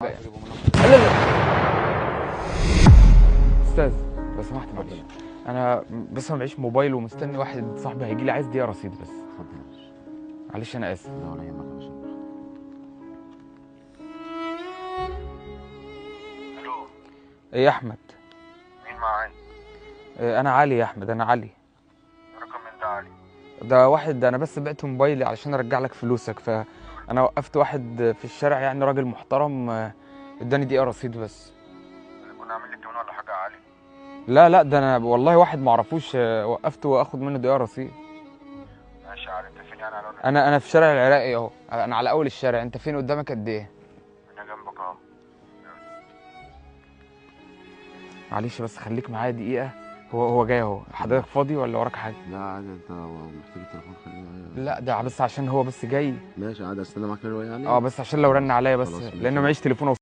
لا لا لا استاذ لو سمحت معلش، انا بس ما معيش موبايل ومستني واحد صاحبي هيجي لي عايز دقيقه رصيد بس. اتفضل. معلش انا اسف. لا ولا يهمك يا باشا. الو، ايه يا احمد؟ مين معايا؟ إيه انا علي يا احمد، انا علي. رقم من ده علي. ده واحد، انا بس بعت موبايلي علشان ارجع لك فلوسك، فانا وقفت واحد في الشارع يعني راجل محترم، اداني دقيقه رصيد بس. كنا عامل لي تمن ولا حاجه يا علي؟ لا لا ده انا والله واحد ما اعرفوش، وقفته واخد منه دقيقه رصيد. ماشي يا علي، انت فين يعني على انا في شارع العراقي اهو، انا على اول الشارع. انت فين؟ قدامك قد ايه؟ انا جنبك اهو. معلش بس خليك معايا دقيقه. هو جاي اهو. حضرتك فاضي ولا وراك حاجه؟ لا عادي، انت محتاج التليفون خليه معايا. لا ده بس عشان هو بس جاي. ماشي عادي، استنى معاك شويه يعني. اه بس عشان لو رن عليا بس، خلاص، ماشي. لانه معيش تليفون.